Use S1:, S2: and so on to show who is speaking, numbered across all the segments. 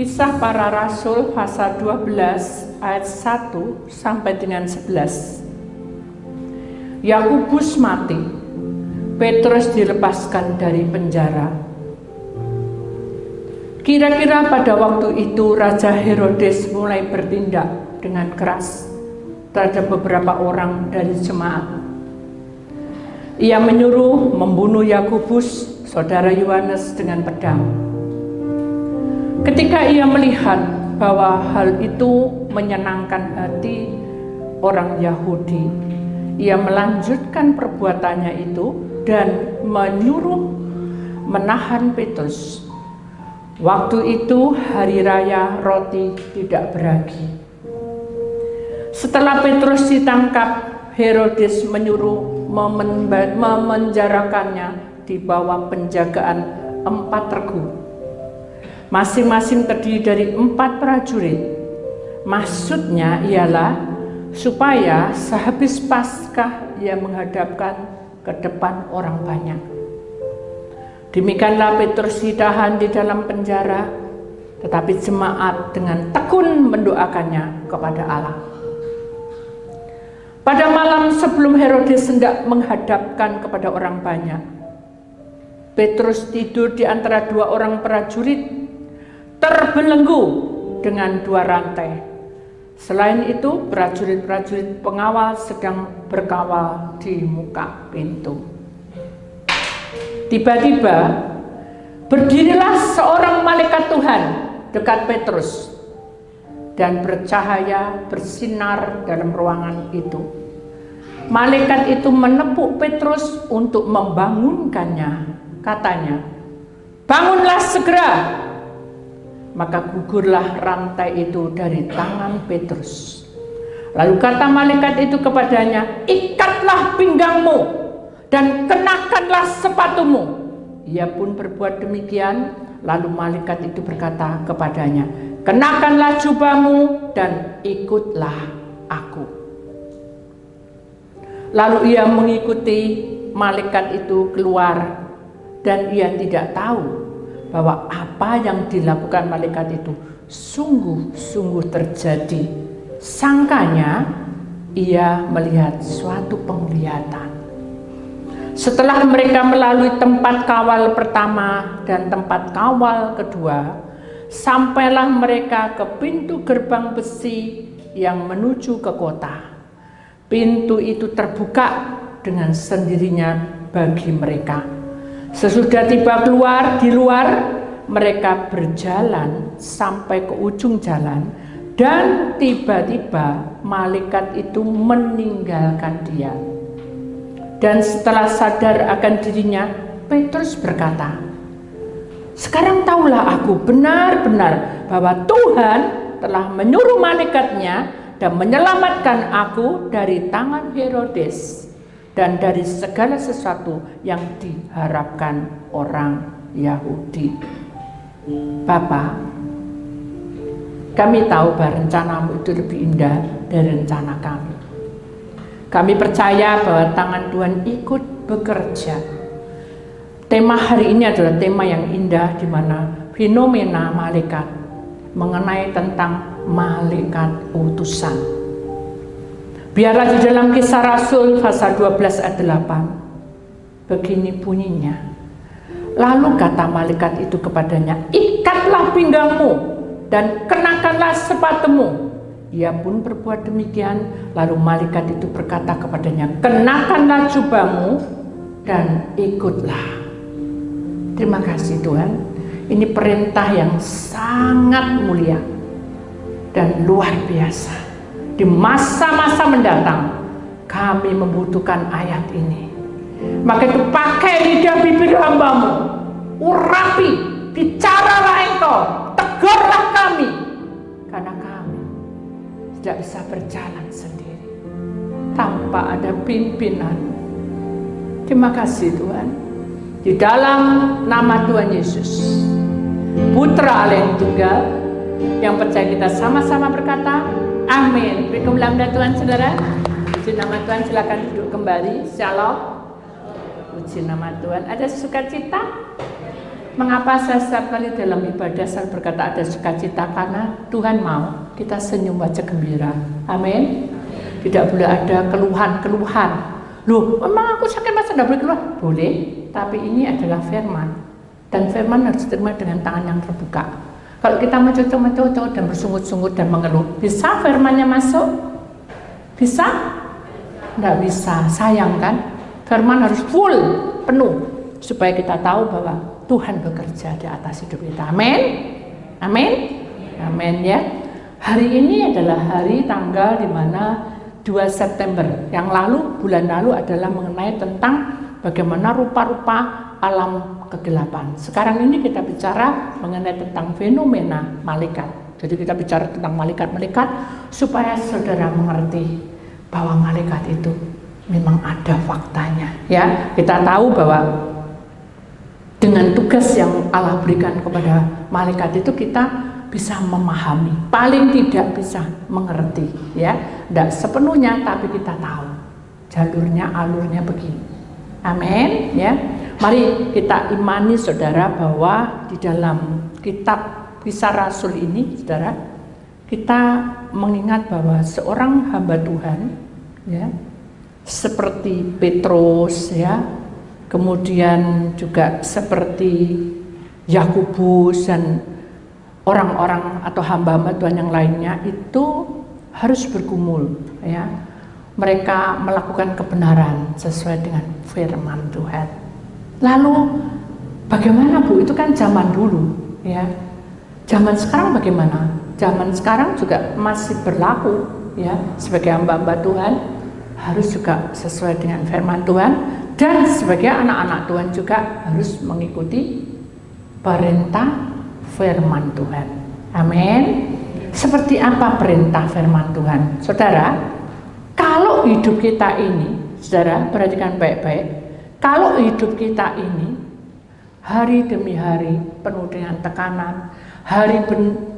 S1: Kisah Para Rasul pasal 12 ayat 1 sampai dengan 11. Yakobus mati, Petrus dilepaskan dari penjara. Kira-kira pada waktu itu Raja Herodes mulai bertindak dengan keras terhadap beberapa orang dari jemaat. Ia menyuruh membunuh Yakobus, saudara Yohanes, dengan pedang. Ketika ia melihat bahwa hal itu menyenangkan hati orang Yahudi, ia melanjutkan perbuatannya itu dan menyuruh menahan Petrus. Waktu itu hari raya roti tidak beragi. Setelah Petrus ditangkap, Herodes menyuruh memenjarakannya di bawah penjagaan 4 regu. Masing-masing terdiri dari 4 prajurit. Maksudnya ialah supaya sehabis Paskah ia menghadapkan ke depan orang banyak. Demikianlah Petrus ditahan di dalam penjara, tetapi jemaat dengan tekun mendoakannya kepada Allah. Pada malam sebelum Herodes hendak menghadapkan kepada orang banyak, Petrus tidur di antara 2 orang prajurit, terbelenggu dengan 2 rantai. Selain itu, prajurit-prajurit pengawal sedang berkawal di muka pintu. Tiba-tiba berdirilah seorang malaikat Tuhan dekat Petrus dan bercahaya bersinar dalam ruangan itu. Malaikat itu menepuk Petrus untuk membangunkannya. Katanya, "Bangunlah segera!" Maka gugurlah rantai itu dari tangan Petrus. Lalu kata malaikat itu kepadanya, "Ikatlah pinggangmu dan kenakanlah sepatumu." Ia pun berbuat demikian. Lalu malaikat itu berkata kepadanya, "Kenakanlah jubahmu dan ikutlah aku." Lalu ia mengikuti malaikat itu keluar, dan ia tidak tahu bahwa apa yang dilakukan malaikat itu sungguh-sungguh terjadi. Sangkanya ia melihat suatu penglihatan. Setelah mereka melalui tempat kawal pertama dan tempat kawal kedua, sampailah mereka ke pintu gerbang besi yang menuju ke kota. Pintu itu terbuka dengan sendirinya bagi mereka. Sesudah tiba di luar, mereka berjalan sampai ke ujung jalan, dan tiba-tiba malaikat itu meninggalkan dia. Dan setelah sadar akan dirinya, Petrus berkata, "Sekarang tahulah aku benar-benar bahwa Tuhan telah menyuruh malaikatnya dan menyelamatkan aku dari tangan Herodes dan dari segala sesuatu yang diharapkan orang Yahudi." Bapa, kami tahu bahwa rencanamu itu lebih indah dari rencana kami. Kami percaya bahwa tangan Tuhan ikut bekerja. Tema hari ini adalah tema yang indah, di mana fenomena malaikat, mengenai tentang malaikat utusan. Biarlah di dalam Kisah Rasul pasal 12 ayat 8 begini bunyinya. Lalu kata malaikat itu kepadanya, "Ikatlah pinggangmu dan kenakanlah sepatumu." Ia pun berbuat demikian. Lalu malaikat itu berkata kepadanya, "Kenakanlah jubahmu dan ikutlah." Terima kasih Tuhan. Ini perintah yang sangat mulia dan luar biasa. Di masa-masa mendatang kami membutuhkan ayat ini. Maka itu pakai lidah bibir hambamu, urapi, bicaralah engkau, tegurlah kami, karena kami tidak bisa berjalan sendiri tanpa ada pimpinan. Terima kasih Tuhan. Di dalam nama Tuhan Yesus, Putra Allah yang tunggal, yang percaya kita sama-sama berkata, amin. Beri kemuliaan Tuhan saudara. Puji nama Tuhan, silakan duduk kembali. Shalom. Puji nama Tuhan. Ada sukacita? Mengapa saya setiap kali dalam ibadah saya berkata ada sukacita? Karena Tuhan mau kita senyum wajah gembira. Amin. Tidak boleh ada keluhan-keluhan. Loh, emang aku sakit masa tidak boleh keluar? Boleh, tapi ini adalah firman. Dan firman harus diterima dengan tangan yang terbuka. Kalau kita mencoba-coba dan bersungut-sungut dan mengeluh, bisa firmannya masuk? Bisa? Tidak bisa, sayang kan? Firman harus full, penuh, supaya kita tahu bahwa Tuhan bekerja di atas hidup kita. Amin. Amin. Amin ya. Hari ini adalah hari tanggal di mana 2 September. Yang lalu, bulan lalu adalah mengenai tentang bagaimana rupa-rupa alam kegelapan. Sekarang ini kita bicara mengenai tentang fenomena malaikat. Jadi kita bicara tentang malaikat-malaikat supaya saudara mengerti bahwa malaikat itu memang ada faktanya. Ya, kita tahu bahwa dengan tugas yang Allah berikan kepada malaikat itu kita bisa memahami, paling tidak bisa mengerti, ya, tidak sepenuhnya, tapi kita tahu jalurnya, alurnya begini. Amin, ya. Mari kita imani saudara bahwa di dalam kitab Kisah Rasul ini, saudara, kita mengingat bahwa seorang hamba Tuhan, ya, seperti Petrus, ya. Kemudian juga seperti Yakobus dan orang-orang atau hamba-hamba Tuhan yang lainnya itu harus bergumul, ya. Mereka melakukan kebenaran sesuai dengan firman Tuhan. Lalu bagaimana Bu? Itu kan zaman dulu, ya. Zaman sekarang bagaimana? Zaman sekarang juga masih berlaku, ya. Sebagai hamba-hamba Tuhan harus juga sesuai dengan firman Tuhan. Dan sebagai anak-anak Tuhan juga harus mengikuti perintah firman Tuhan. Amin. Seperti apa perintah firman Tuhan? Saudara, kalau hidup kita ini, saudara perhatikan baik-baik, kalau hidup kita ini hari demi hari penuh dengan tekanan, hari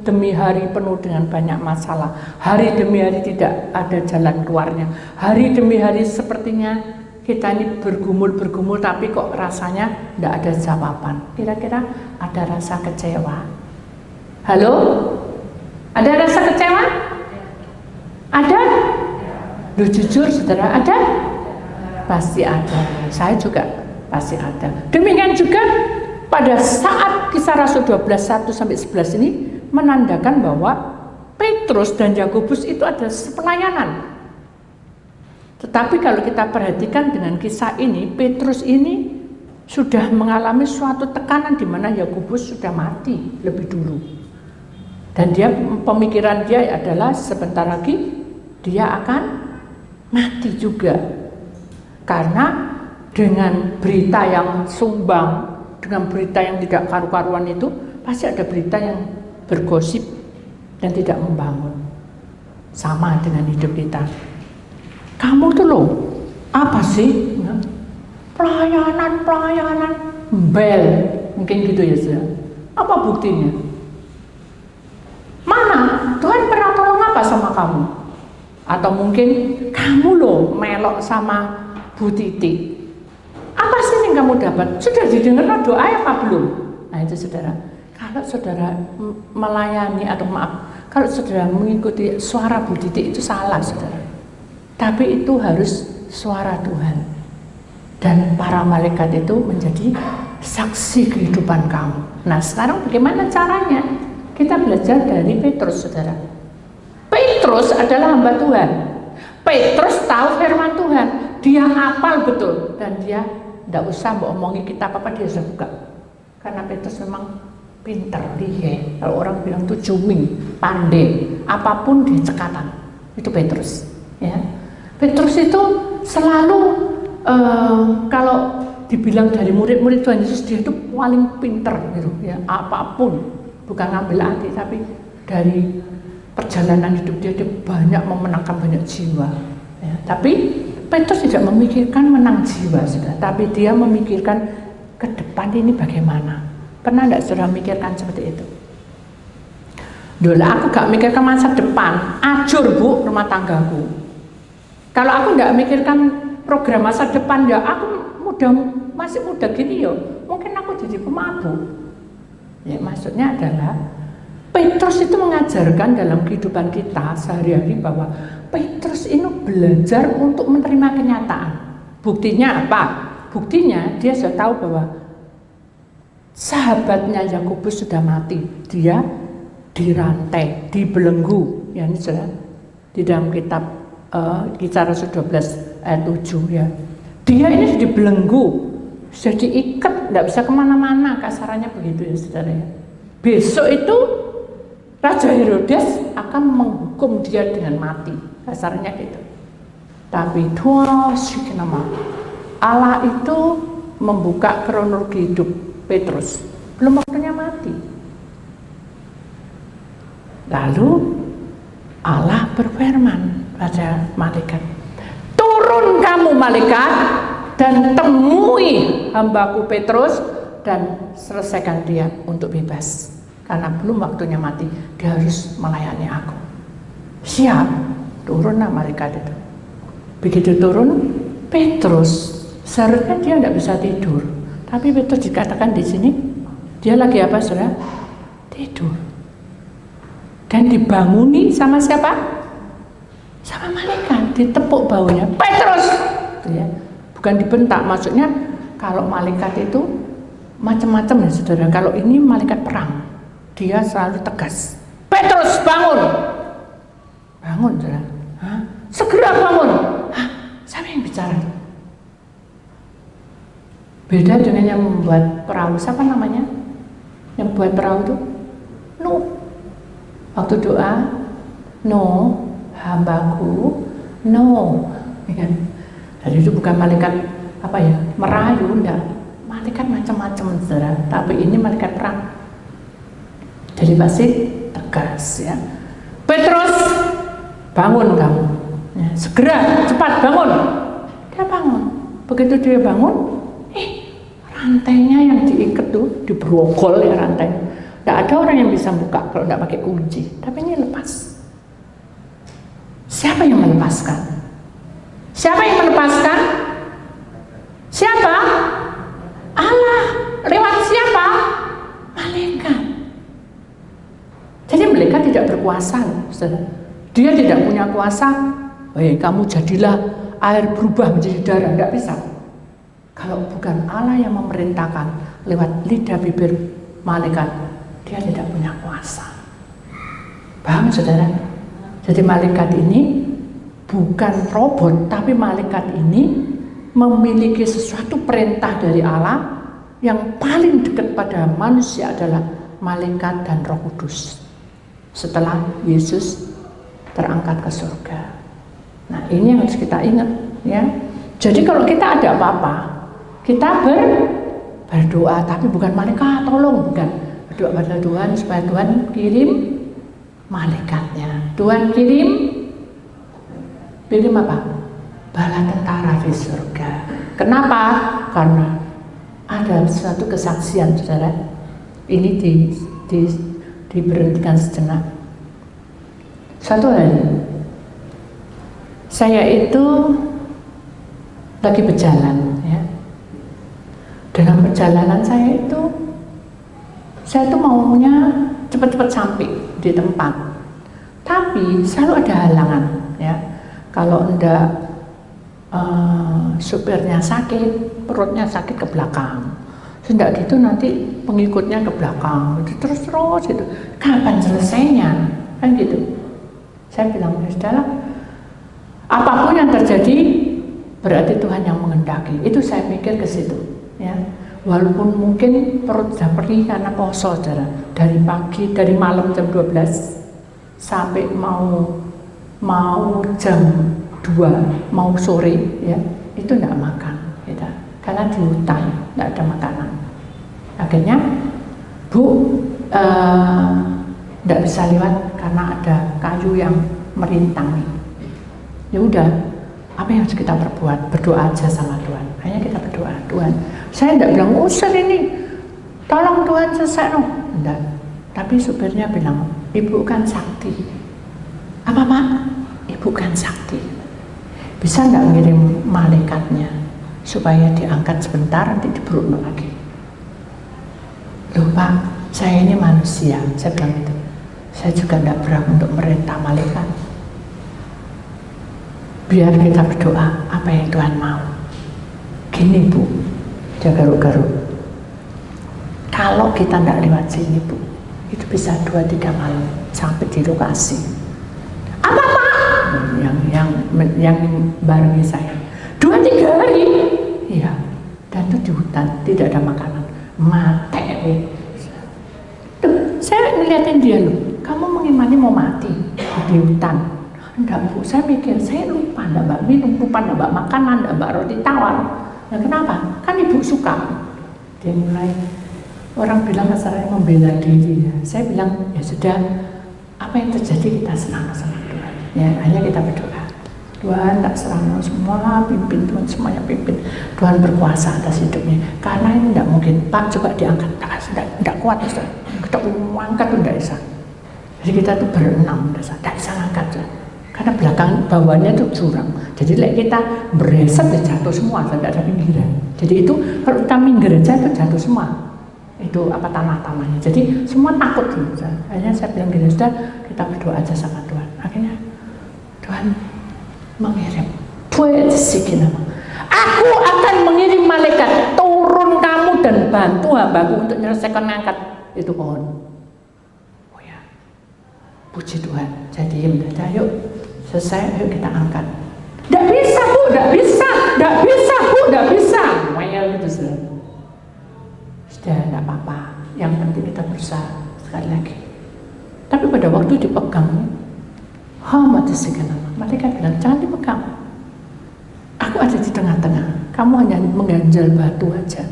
S1: demi hari penuh dengan banyak masalah, hari demi hari tidak ada jalan keluarnya, hari demi hari sepertinya kita ini bergumul tapi kok rasanya tidak ada jawaban. Kira-kira ada rasa kecewa? Halo? Ada rasa kecewa? Ada? Lu jujur saudara, ada? Pasti ada. Saya juga pasti ada. Demikian juga pada saat Kisah Rasul 12:1 sampai 11 ini menandakan bahwa Petrus dan Yakobus itu ada sepelayanan. Tetapi kalau kita perhatikan dengan kisah ini, Petrus ini sudah mengalami suatu tekanan di mana Yakobus sudah mati lebih dulu. Dan pemikiran dia adalah sebentar lagi dia akan mati juga. Karena dengan berita yang sumbang, dengan berita yang tidak karu-karuan itu, pasti ada berita yang bergosip dan tidak membangun. Sama dengan hidup kita. Kamu tuh loh, apa sih? Pelayanan, bel, mungkin gitu ya saudara. Apa buktinya? Mana? Tuhan pernah tolong apa sama kamu? Atau mungkin kamu loh melok sama Bu Titi. Apa sih yang kamu dapat? Sudah didengar doa apa belum? Nah itu saudara. Kalau saudara melayani atau kalau saudara mengikuti suara Bu Titi itu salah saudara. Tapi itu harus suara Tuhan. Dan para malaikat itu menjadi saksi kehidupan kamu. Nah sekarang bagaimana caranya? Kita belajar dari Petrus saudara. Petrus adalah hamba Tuhan. Petrus tahu firman Tuhan. Dia hafal betul. Dan dia tidak usah omongi kita apa-apa, dia sudah buka. Karena Petrus memang pinter, lihe. Kalau orang bilang itu cuming, pandai. Apapun dia cekatan. Itu Petrus, ya. Petrus itu selalu kalau dibilang dari murid-murid Tuhan Yesus, dia itu paling pinter gitu, ya. Apapun, bukan ngambil hati, tapi dari perjalanan hidup dia banyak memenangkan banyak jiwa, ya. Tapi Petrus tidak memikirkan menang jiwa, saudara, tapi dia memikirkan ke depan ini bagaimana. Pernah tidak saudara memikirkan seperti itu? Dulu aku gak mikirkan masa depan, ajur Bu rumah tanggaku. Kalau aku tidak mikirkan program masa depan, ya aku masih muda gini ya, mungkin aku jadi pemabuk. Ya, maksudnya adalah Petrus itu mengajarkan dalam kehidupan kita sehari-hari bahwa Petrus ini belajar untuk menerima kenyataan. Buktinya apa? Buktinya dia sudah tahu bahwa sahabatnya Yakobus sudah mati. Dia dirantai, dibelenggu. Ya, ini sudah di dalam kitab Kisah Rasul 12 ayat 7 ya. Dia ini dibelenggu, sudah diikat, tidak bisa kemana-mana, kasarannya begitu ya saudara ya. Besok itu Raja Herodes akan menghukum dia dengan mati, kasarnya gitu. Tapi nama Allah itu membuka kronologi hidup Petrus, belum waktunya mati. Lalu Allah berfirman pada malaikat, turun kamu malaikat dan temui hambaku Petrus dan selesaikan dia untuk bebas. Karena belum waktunya mati, dia harus melayani aku. Siap, turunlah malaikat itu. Begitu turun, Petrus seharusnya dia tidak bisa tidur, tapi Petrus dikatakan di sini dia lagi apa saudara? Tidur. Dan dibanguni sama siapa? Sama malaikat, ditepuk baunya. Petrus, ya. Bukan dibentak, maksudnya kalau malaikat itu macam-macam ya saudara. Kalau ini malaikat perang, dia selalu tegas. Petrus bangun, bangun saudara. Hah? Segera bangun. Hah? Siapa yang bicara? Beda dengan yang membuat perahu. Siapa namanya? Yang buat perahu itu? Nuh. Waktu doa, no, hambaku, no. Ya. Jadi itu bukan malaikat apa ya, merayu, enggak. Malaikat macam-macam saudara. Tapi ini malaikat perang. Jadi pasti tegas ya. Petrus, bangun kamu. Ya, segera, cepat bangun. Dia bangun. Begitu dia bangun, rantainya yang diikat tuh diberogol ya rantainya. Tidak ada orang yang bisa buka kalau tidak pakai kunci. Tapi ini lepas. Siapa yang melepaskan? Siapa yang melepaskan? Siapa? Allah. Lewat siapa? Malaikat. Jadi malaikat tidak berkuasa, saudara. Dia tidak punya kuasa. Kamu jadilah air berubah menjadi darah, tidak bisa. Kalau bukan Allah yang memerintahkan lewat lidah bibir malaikat, dia tidak punya kuasa. Paham saudara? Jadi malaikat ini bukan robot, tapi malaikat ini memiliki sesuatu perintah dari Allah. Yang paling dekat pada manusia adalah malaikat dan Roh Kudus. Setelah Yesus terangkat ke surga. Nah, ini yang harus kita ingat ya. Jadi kalau kita ada apa-apa, kita berdoa, tapi bukan malaikat, tolong, bukan. Berdoa pada Tuhan supaya Tuhan kirim malaikatnya. Tuhan kirim apa? Bala tentara di surga. Kenapa? Karena ada suatu kesaksian saudara. Ini diberhentikan sejenak. Suatu hari saya itu lagi berjalan ya. Dalam perjalanan saya itu maunya cepat-cepat sampai di tempat, tapi selalu ada halangan ya. Kalau enggak supirnya sakit, perutnya sakit ke belakang, tidak gitu nanti pengikutnya ke belakang, terus gitu. Kapan selesainya? Kan gitu. Saya bilang, sudahlah, apapun yang terjadi berarti Tuhan yang menghendaki. Itu saya pikir ke situ ya. Walaupun mungkin perut sudah perih karena poso saudara. Dari pagi, dari malam jam 12 sampai mau jam 2, mau sore ya, itu tidak makan gitu. Karena di hutan tidak ada makanan. Akhirnya Bu tidak bisa lewat karena ada kayu yang merintangi. Ya udah, apa yang harus kita perbuat? Berdoa aja sama Tuhan. Hanya kita berdoa, Tuhan, saya tidak bilang usir ini, tolong Tuhan selesai no. Enggak. Tapi supirnya bilang, Ibu kan sakti. Apa Pak? Ibu kan sakti. Bisa nggak ngirim malaikatnya supaya diangkat sebentar nanti diberuk lagi? Loh Pak, Saya ini manusia, saya bilang itu. Saya juga tidak berhak untuk merintah malaikat. Biar kita berdoa apa yang Tuhan mau. Gini Bu, dia garuk-garuk. Kalau kita tidak lewat sini Bu, itu bisa 2-3 malam sampai di lokasi. Apa Pak? Yang barengi saya 2-3 hari. Iya. Dan itu di hutan, tidak ada makanan. Mati. Tuh, saya ngeliatin dia loh. Kamu mengimani mau mati di hutan? Enggak Bu, saya mikir, saya lupa enggak Mbak minum, lupa enggak Mbak makanan, enggak Mbak roti tawar. Nah kenapa? Kan Ibu suka. Dia mulai, orang bilang kasarnya membela diri ya. Saya bilang, ya sudah, apa yang terjadi kita senang-senang Tuhan. Ya, hanya kita berdoa. Tuhan tak serang semua, pimpin Tuhan, semuanya pimpin. Tuhan berkuasa atas hidupnya. Karena ini tidak mungkin, Pak coba diangkat, tidak kuat Ustaz. Kita angkat itu tidak bisa. Jadi kita tuh berenam, tidak bisa angkat. Karena belakang bawahnya itu jurang. Jadi kita bereset ya jatuh semua, tidak ada pinggiran. Jadi itu kalau kita minggir aja itu jatuh semua. Itu apa tanah-tanahnya. Jadi semua takut gitu. Akhirnya saya bilang gini, sudah kita berdoa aja sama Tuhan. Akhirnya Tuhan mengirim. Aku akan mengirim malaikat turun kamu dan bantu hambaku untuk menyelesaikan ngangkat itu pohon. Oh ya, puji Tuhan. Jadi yuk selesai, yuk kita angkat. Tidak bisa Bu, tidak bisa, tidak bisa Bu, tidak bisa. Well gitu sudah tidak apa-apa. Yang penting kita berusaha sekali lagi. Tapi pada waktu dipegang, malaikat bilang jangan dipegang. Aku ada di tengah-tengah. Kamu hanya mengganjal batu aja.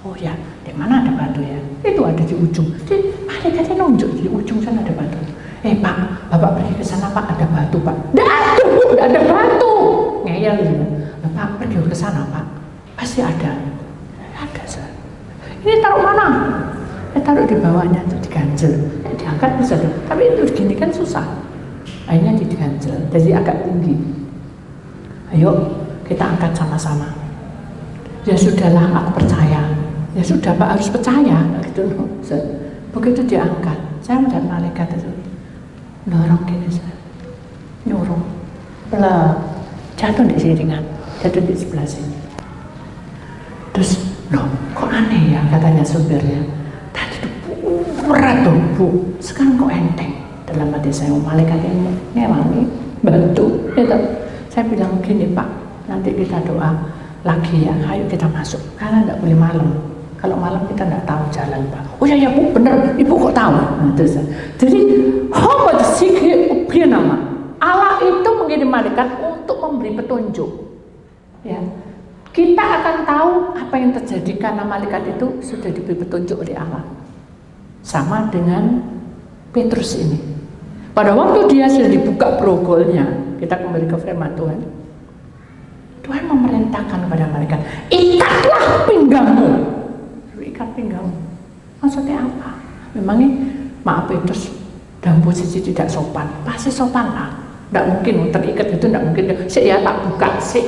S1: Oh ya, di mana ada batu ya? Itu ada di ujung. Jadi malaikatnya nunjuk di ujung sana ada batu. Pak, Bapak pergi ke sana Pak, ada batu Pak. Tidak ada batu. Ngeyel gitu. Pak pergi ke sana Pak, pasti ada. Ada Sir. Ini taruh mana? Taruh di bawahnya itu diganjel. Diangkat bisa dong. Tapi itu gini kan susah. Akhirnya diganjel, jadi agak tinggi. Ayo kita angkat sama-sama. Ya sudahlah, aku percaya. Ya sudah Pak, harus percaya. Gitu loh. Begitu diangkat, saya melihat malaikat itu dorong gini, nyuruh, jatuh di sini ringan, jatuh di sebelah sini. Terus, loh, kok aneh ya katanya supirnya. Tadi itu berat dong Bu, sekarang kok enteng. Dalam hati saya, malaikat yang ngewangi, bantu. Gitu. Saya bilang gini Pak, nanti kita doa lagi ya, ayo kita masuk. Karena tidak boleh malam. Kalau malam kita tidak tahu jalan Pak. Oh ya Bu, benar, Ibu kok tahu? Nah, terus, jadi nama Allah itu mengirim malaikat untuk memberi petunjuk. Ya, kita akan tahu apa yang terjadi karena malaikat itu sudah diberi petunjuk oleh Allah. Sama dengan Petrus ini. Pada waktu dia sudah dibuka brogolnya, kita kembali ke firman Tuhan. Tuhan memerintahkan kepada malaikat, ikatlah pinggangmu. Ikat pinggangmu. Maksudnya apa? Memangnya maaf Petrus dalam posisi tidak sopan, pasti sopan lah. Tidak mungkin terikat itu, tidak mungkin. Ya tak buka sih.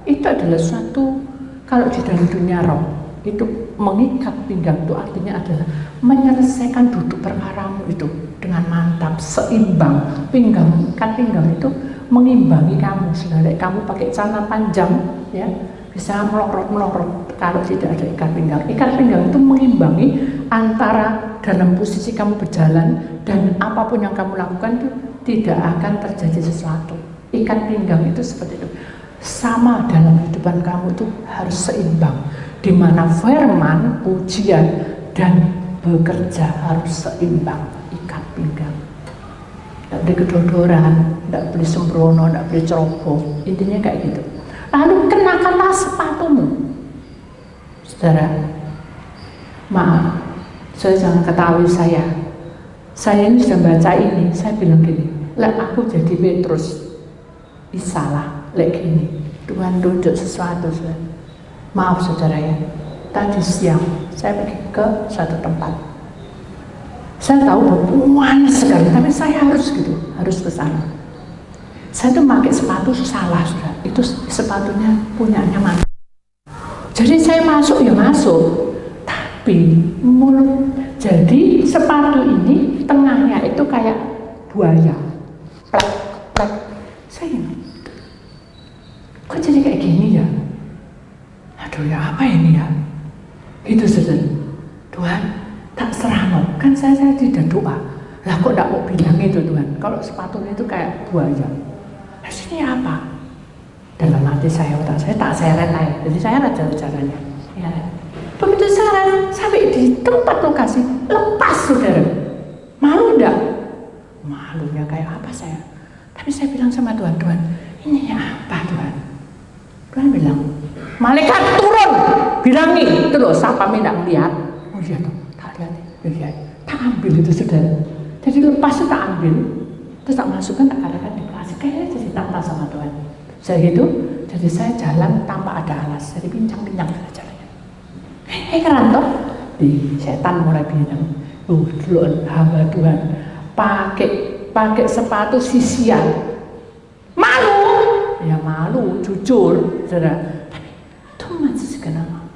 S1: Itu adalah suatu, kalau di dalam dunia roh itu mengikat pinggang itu artinya adalah menyelesaikan duduk perkaramu itu dengan mantap, seimbang. Pinggang, ikat pinggang itu mengimbangi kamu. Sebenarnya kamu pakai celana panjang, ya bisa melorot. Kalau tidak ada ikat pinggang itu mengimbangi antara dalam posisi kamu berjalan dan apapun yang kamu lakukan itu tidak akan terjadi sesuatu. Ikat pinggang itu seperti itu. Sama dalam kehidupan kamu itu harus seimbang. Di mana firman, pujian dan bekerja harus seimbang. Ikat pinggang. Tidak boleh kedodoran, tidak boleh sembrono, tidak boleh ceroboh. Intinya kayak gitu. Lalu kenakanlah sepatumu. Saudara, maaf, saya jangan ketahui saya. Saya ini sudah baca ini, saya bilang gini, lah aku jadi Petrus, salah, lek gini. Tuhan tunjuk sesuatu, saudara. Maaf saudara ya, tadi siang saya pergi ke suatu tempat. Saya tahu bahwa sekali, tapi saya harus ke sana. Saya tuh pakai sepatu salah, saudara. Itu sepatunya punyanya mana? Jadi saya masuk ya masuk, tapi mulut Jadi sepatu ini tengahnya itu kayak buaya, plek, plek. Saya kok jadi kayak gini ya? Aduh ya apa ini ya? Itu saudara. Tuhan, tak serano. Kan saya tidak doa. Lah kok tidak mau bilang itu Tuhan? Kalau sepatunya itu kayak buaya. Nah sini apa? Dalam hati saya, otak saya tak seret aja. Jadi saya ada caranya. Ya. Begitu seret sampai di tempat lokasi, lepas saudara. Malu enggak? Malunya kayak apa saya? Tapi saya bilang sama Tuhan, Tuhan, ini apa Tuhan? Tuhan bilang, malaikat turun, bilangi, itu loh, siapa tidak melihat? Oh iya tuh, tak lihat, lihat, tak ambil itu saudara. Jadi lepas itu tak ambil, terus tak masukkan, tak katakan di kelas, kayaknya jadi tanpa sama Tuhan. Saya gitu, jadi saya jalan tanpa ada alas, jadi pincang-pincang jalannya. Keren toh? Di setan mulai bilang, dulu hamba Tuhan pakai sepatu sisian, malu, ya malu, jujur, saudara. Tapi Tuhan masih kenapa?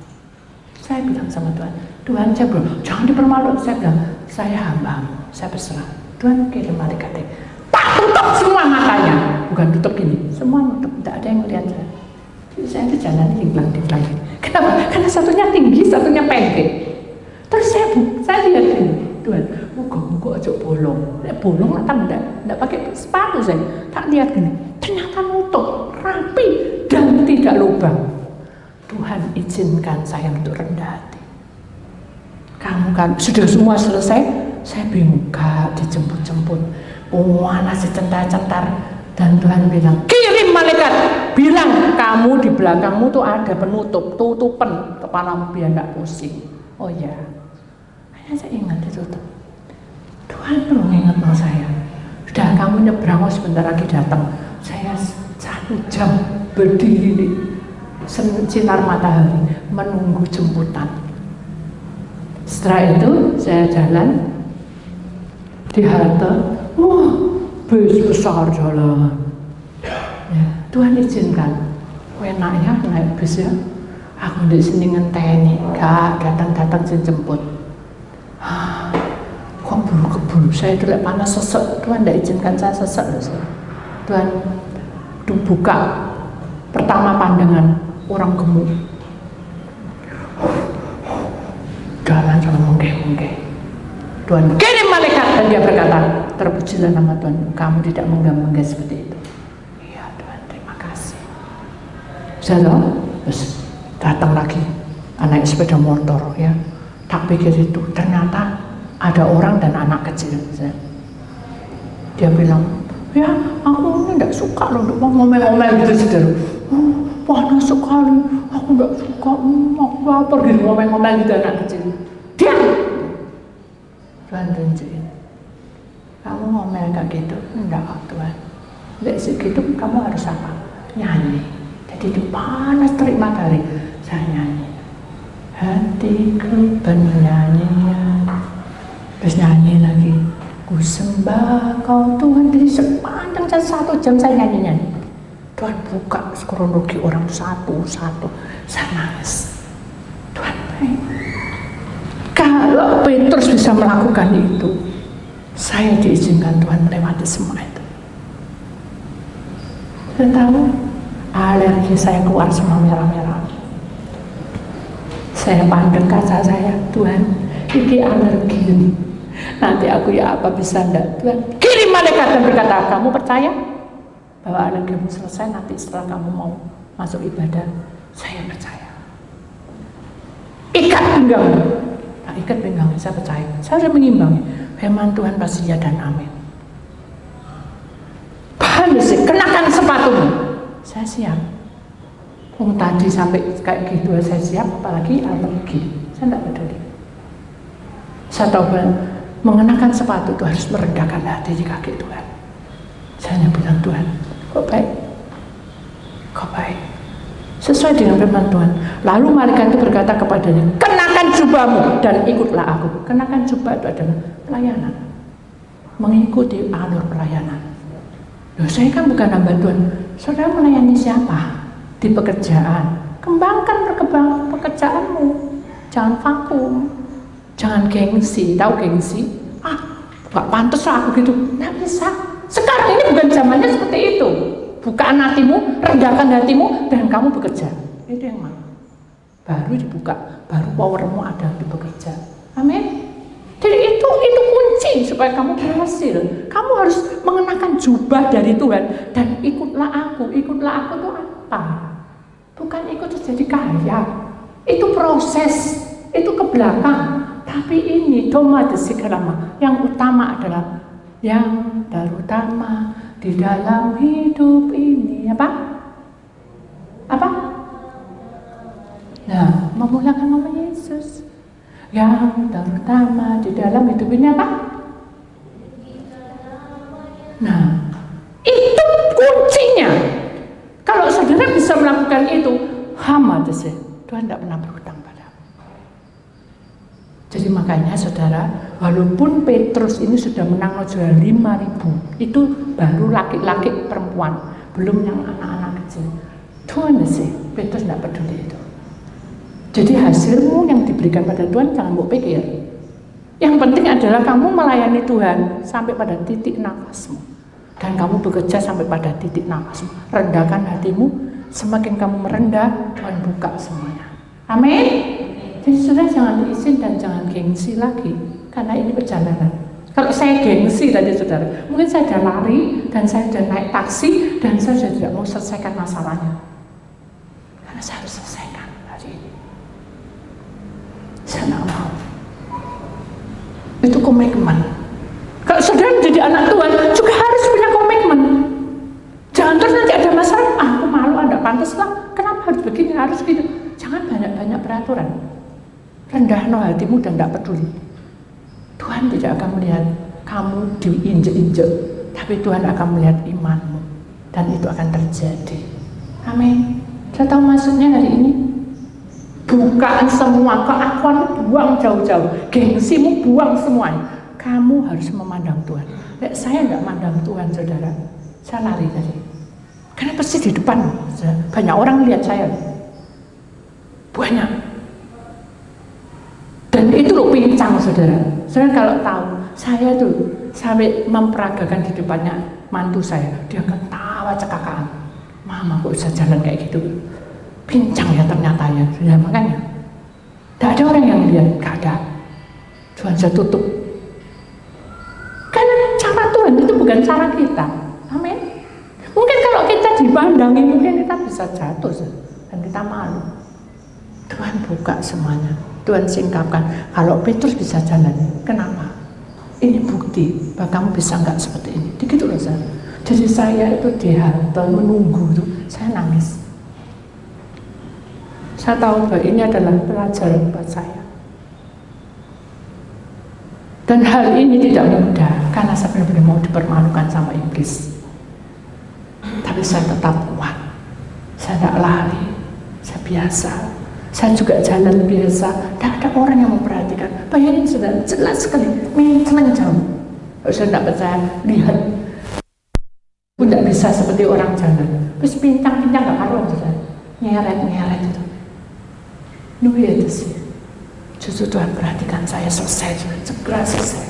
S1: Saya bilang sama Tuhan, Tuhan saya bilang, jangan dipermalukan. Saya bilang, saya hamba-mu, saya berserah. Tuhan kirim malaikatnya, tak tutup semua matanya, bukan tutup gini, semua tutup, tidak ada yang melihat saya. Jadi saya itu jalan diklang. Kenapa? Karena satunya tinggi, satunya pendek. Terus saya lihat ini, Tuhan, muka aja bolong. Bolong atau enggak pakai sepatu saya. Tak lihat gini, ternyata nutup, rapi dan tidak lubang. Tuhan izinkan saya untuk rendah hati. Kamu kan sudah semua selesai, saya bingung, gak dijemput-jemput. Nasi centar-centar. Dan Tuhan bilang, kirim malaikat, bilang kamu di belakangmu tuh ada penutup, tutupan kepalamu biar gak pusing. Oh ya, hanya saya ingat ditutup. Tuhan belum ingat sama saya. Sudah kamu nyebrang, oh sebentar lagi datang. Saya 1 jam berdiri di sinar matahari menunggu jemputan. Setelah itu saya jalan di halte. Wah, bus besar jalan. Ya, Tuhan izinkan. Enaknya naik bus ya. Aku di sini ngenteni, gak datang jemput. Kok buru-buru? Saya itu panas sesek. Tuhan tidak izinkan saya sesek loh. Tuhan buka pertama pandangan orang gemuk. Jalan sama mengke-mengke. Tuhan kirim malaikat dan dia berkata, terpujilah nama Tuhan, kamu tidak menggam-menggam seperti itu. Iya Tuhan, terima kasih. Saya terus datang lagi naik sepeda motor ya. Tak pikir itu ternyata ada orang dan anak kecil. Dia bilang, ya aku ini tidak suka loh untuk ngomel-ngomel gitu saudara. Panas sekali, aku tidak suka, aku lapar gitu ngomel-ngomel gitu anak kecil. Diam. Tuhan tunjukin, kamu ngomel kayak gitu, enggak Tuhan. Enggak segitu kamu harus apa? Nyanyi. Jadi itu panas terik matahari, saya nyanyi. Hatiku penuh nyanyian, terus nyanyi lagi. Ku sembah kau Tuhan. Jadi sepanjang 1 jam saya nyanyi. Tuhan buka kronologi orang satu-satu, saya nangis. Tuhan baik. Kalau Petrus bisa melakukan itu, saya diizinkan Tuhan melewati semua itu. Saya tahu alergi saya keluar semua merah-merah. Saya pandang kaca saya, Tuhan, ini alergi ini. Nanti aku ya apa bisa enggak? Tuhan kirim malaikat dan berkata, kamu percaya bahwa alergimu selesai nanti setelah kamu mau masuk ibadah? Saya percaya. Ikat pinggangmu. Tak ikat pinggangnya, saya percaya. Saya sudah mengimbangi. Firman Tuhan pasti ya dan amin. Panas, kenakan sepatumu. Saya siap. Tadi sampai kayak gitu saya siap, apalagi alergi. Saya tidak peduli. Saya tahu mengenakan sepatu itu harus merendahkan hati di kaki Tuhan. Saya hanya bilang, Tuhan, kok baik? Kok baik? Sesuai dengan firman Tuhan. Lalu malaikat itu berkata kepadanya, kenakan jubahmu dan ikutlah aku. Kenakan jubah itu adalah pelayanan, mengikuti alur pelayanan. Loh, saya kan bukan hamba Tuhan. Saudara melayani siapa? Di pekerjaan. Kembangkan pekerjaanmu, jangan vakum. Jangan gengsi, tahu gengsi? Gak pantas lah aku gitu. Nggak bisa. Sekarang ini bukan zamannya seperti itu. Bukaan hatimu, rendahkan hatimu, dan kamu bekerja. Itu yang mana? Baru dibuka, baru powermu ada di bekerja. Amin. Jadi itu kunci supaya kamu berhasil. Kamu harus mengenakan jubah dari Tuhan dan ikutlah aku. Ikutlah aku itu apa? Bukan ikut terus jadi kaya. Itu proses, itu ke belakang. Tapi ini doma desikalama. Yang utama adalah yang terutama di dalam hidup ini apa? Apa? Nah, memuliakan nama Yesus. Yang terutama di dalam hidup ini apa? Nah, itu kuncinya. Kalau saudara bisa melakukan itu, Tuhan tidak pernah berhutang padamu. Jadi makanya saudara, walaupun Petrus ini sudah menang juara 5.000, itu baru laki-laki perempuan, belum yang anak-anak kecil. Tuhan sih, Petrus tidak peduli itu. Jadi hasilmu yang diberikan pada Tuhan jangan mau pikir. Yang penting adalah kamu melayani Tuhan sampai pada titik nafasmu. Dan kamu bekerja sampai pada titik nafasmu. Rendahkan hatimu, semakin kamu merendah, Tuhan buka semuanya. Amin. Jadi sudah jangan diizin dan jangan gengsi lagi. Karena ini perjalanan. Kalau saya gengsi tadi saudara, mungkin saya sudah lari dan saya sudah naik taksi dan saya sudah tidak mau selesaikan masalahnya. Karena saya harus selesaikan hari ini. Saya tidak mau. Itu komitmen. Kalau saudara menjadi anak Tuhan juga harus punya komitmen. Jangan terus nanti ada masalah, aku malu, tidak pantas lah. Kenapa harus begini, harus gitu. Jangan banyak-banyak peraturan. Rendahkan hatimu dan tidak peduli. Tuhan tidak akan melihat kamu diinjek-injek, tapi Tuhan akan melihat imanmu dan itu akan terjadi. Amin. Saya tahu maksudnya hari ini. Bukaan semua keakuan, buang jauh-jauh. Gengsimu buang semuanya. Kamu harus memandang Tuhan. Saya tidak memandang Tuhan, saudara. Saya lari tadi. Karena pasti di depan banyak orang lihat saya. Banyak. Dan itu loh pincang, saudara. Saudara kalau tahu, saya tuh sampai memperagakan di depannya mantu saya. Dia ketawa cekakaan. Mama kok bisa jalan kayak gitu? Pincang ya ternyata ya. Sudah makanya. Tidak ada orang yang lihat, gak ada. Tuhan saya tutup. Karena cara Tuhan itu bukan cara kita. Amin. Mungkin kalau kita dipandangi, mungkin kita bisa jatuh dan kita malu. Tuhan buka semuanya. Tuhan singkapkan. Kalau Petrus bisa jalan, kenapa? Ini bukti bahwa kamu bisa enggak seperti ini. Begitu loh saya. Jadi saya itu di halte menunggu itu, saya nangis. Saya tahu bahwa ini adalah pelajaran buat saya. Dan hal ini tidak mudah karena saya benar-benar mau dipermalukan sama iblis. Tapi saya tetap kuat. Saya tidak lari. Saya biasa. Saya juga jalan biasa. Tidak ada orang yang memperhatikan. Bayangin sudah jelas sekali. Menceng jauh. Kalau saya tidak percaya, lihat. Pun tidak bisa seperti orang jalan. Terus pincang-pincang gak karuan sudah. Nyeret-nyeret itu. Nuh itu sih. Justru Tuhan perhatikan saya selesai, segera selesai.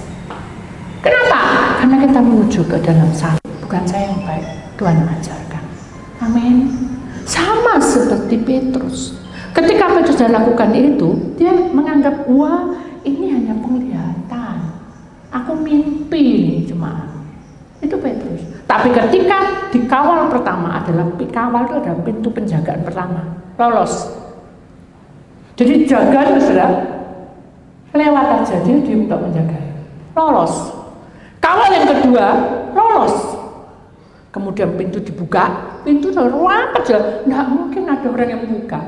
S1: Kenapa? Karena kita menuju ke dalam salib. Bukan saya yang baik, Tuhan mengajarkan. Amin. Sama seperti Petrus. Ketika Petrus sudah lakukan itu, dia menganggap, wah ini hanya penglihatan. Aku mimpi nih jemaat. Itu Petrus. Tapi ketika dikawal pertama adalah, kawal itu adalah pintu penjagaan pertama. Lolos. Jadi jaga itu sudah lewat aja, dia untuk menjaga. Lolos. Kawal yang kedua, lolos. Kemudian pintu dibuka, pintu terlalu aja. Nggak mungkin ada orang yang buka.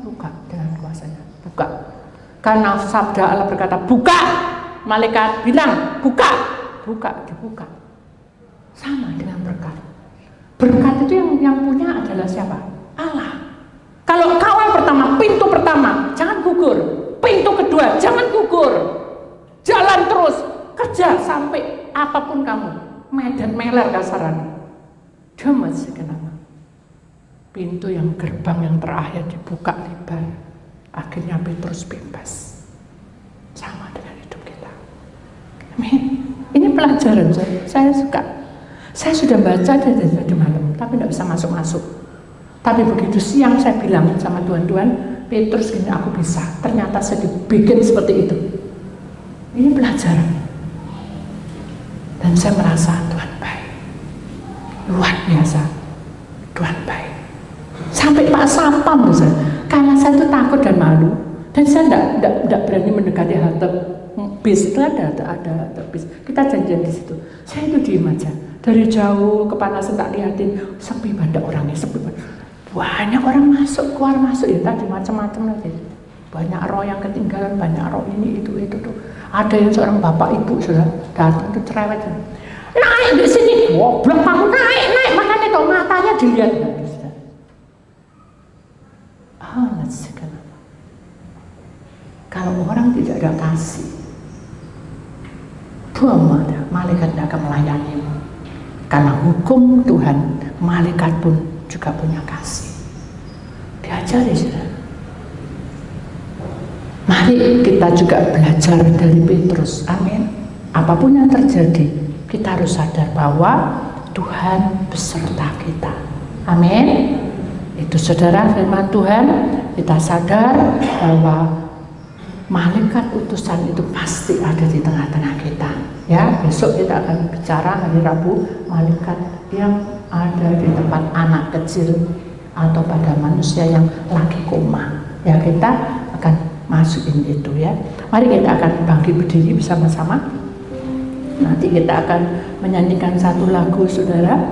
S1: Buka dengan kuasanya, buka. Karena sabda Allah berkata, buka. Malaikat bilang, buka. Buka, dibuka. Sama dengan berkat. Berkat itu yang punya adalah siapa? Allah. Kalau kawal pertama, pintu pertama, jangan gugur. Pintu kedua, jangan gugur. Jalan terus, kerja sampai apapun kamu. Medan meler kasaran. Cuma sekenapa. Pintu yang gerbang yang terakhir dibuka lebar. Akhirnya Petrus bebas. pelajaran, saya suka. Saya sudah baca dari tadi malam, tapi tidak bisa masuk-masuk. Tapi begitu siang saya bilang sama Tuhan, Petrus gini, aku bisa. Ternyata saya dibikin seperti itu. Ini pelajaran. Dan saya merasa Tuhan baik. Luar biasa. Tuhan baik. Sampai Pak Sapam, karena saya itu takut dan malu. Dan saya tidak berani mendekati halte bis. Itu ada bis. Kita janjian di situ. Saya itu diem aja. Dari jauh kepanasan tak liatin, sepi banget orangnya, sepi banget. Banyak orang masuk, keluar masuk ya tadi macam-macam lagi. Banyak roh yang ketinggalan, banyak roh ini itu tuh. Ada yang seorang bapak ibu sudah datang tuh cerewet. Naik di sini, goblok kamu naik, makanya tuh matanya dilihat. Kenapa? Kalau orang tidak ada kasih, malaikat tidak akan melayanimu. Karena hukum Tuhan, malaikat pun juga punya kasih. Diajari saudara. Mari kita juga belajar dari Petrus. Amin. Apapun yang terjadi, kita harus sadar bahwa Tuhan beserta kita. Amin. Itu saudara firman Tuhan. Kita sadar bahwa malaikat utusan itu pasti ada di tengah-tengah kita. Ya, besok kita akan bicara hari Rabu malaikat yang ada di tempat anak kecil atau pada manusia yang lagi koma. Ya, kita akan masukin itu ya. Mari kita akan bangkit berdiri bersama-sama. Nanti kita akan menyanyikan satu lagu, saudara.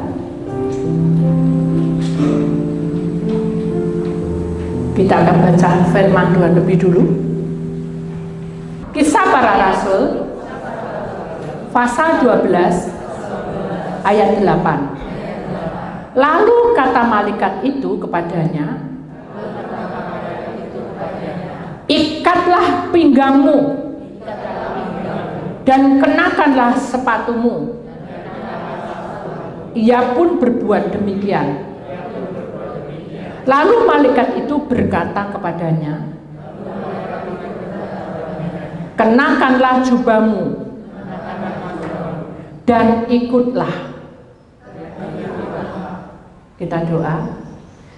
S1: Kita akan baca firman Tuhan lebih dulu. Kisah Para Rasul pasal 12 ayat 8. Lalu kata malaikat itu kepadanya, ikatlah pinggangmu dan kenakanlah sepatumu. Ia pun berbuat demikian. Lalu malaikat itu berkata kepadanya, kenakanlah jubahmu dan ikutlah. Kita doa.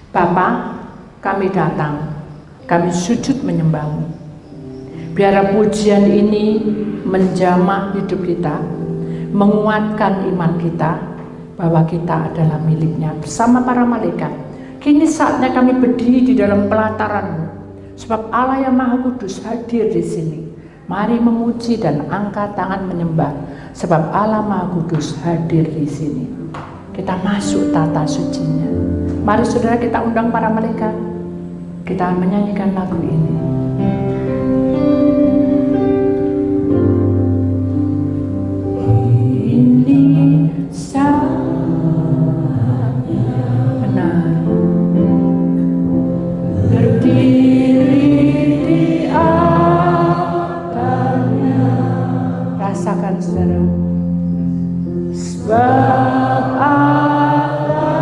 S1: Bapa, kami datang, kami sujud menyembahmu. Biar pujian ini menjamah hidup kita, menguatkan iman kita bahwa kita adalah miliknya bersama para malaikat. Kini saatnya kami berdiri di dalam pelataran-Mu, sebab Allah yang Maha Kudus hadir di sini. Mari memuji dan angkat tangan menyembah, sebab Allah Maha Kudus hadir di sini. Kita masuk tata sucinya. Mari saudara kita undang para malaikat. Kita menyanyikan lagu ini. Ini saatnya benar berdiri di altarnya. Rasakan saudara. Sebab Allah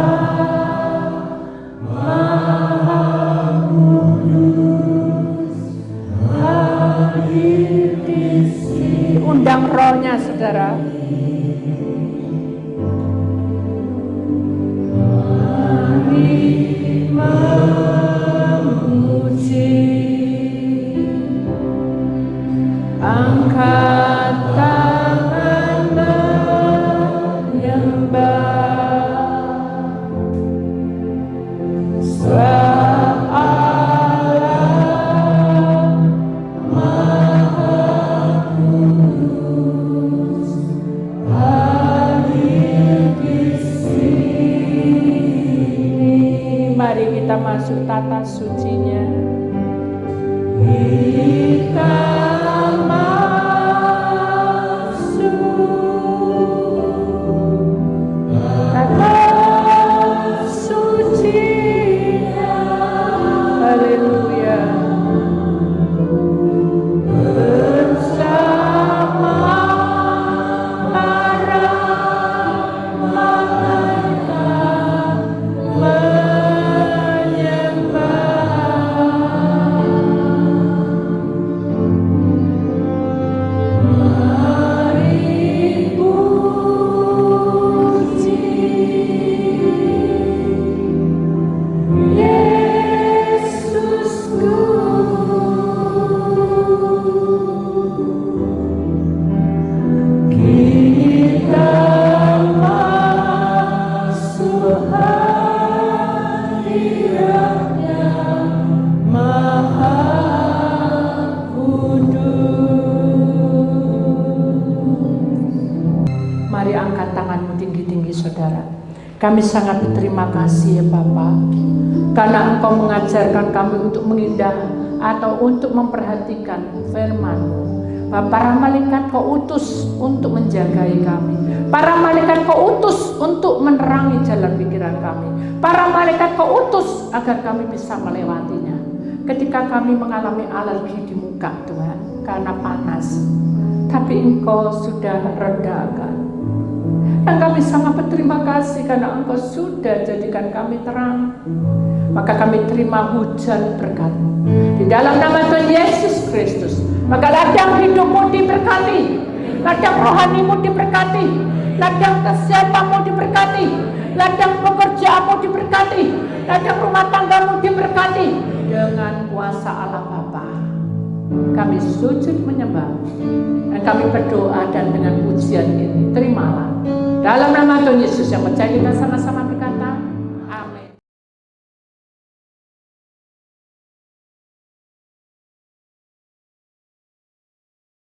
S1: Maha Kudus hadir di sini. Undang rohnya saudara. Mari memuji, angkat tangan menyembah, sebab Allah Maha Kudus hadir di sini. Mari kita masuk tata sucinya. Kita Kami sangat berterima kasih ya Bapa, karena Engkau mengajarkan kami untuk mengindah atau untuk memperhatikan firman-Mu. Para malaikat Kau utus untuk menjagai kami. Para malaikat Kau utus untuk menerangi jalan pikiran kami. Para malaikat Kau utus agar kami bisa melewatinya. Ketika kami mengalami alergi di muka Tuhan karena panas, tapi Engkau sudah redakan. Dan kami sangat berterima kasih karena Engkau sudah jadikan kami terang. Maka kami terima hujan berkat di dalam nama Tuhan Yesus Kristus. Maka ladang hidupmu diberkati, ladang rohanimu diberkati, ladang kesehatanmu diberkati, ladang pekerjaanmu diberkati, ladang rumah tanggamu diberkati dengan kuasa Allah Bapa. Kami sujud menyembah dan kami berdoa, dan dengan pujian ini terimalah dalam nama Tuhan Yesus yang percaya kita sama-sama.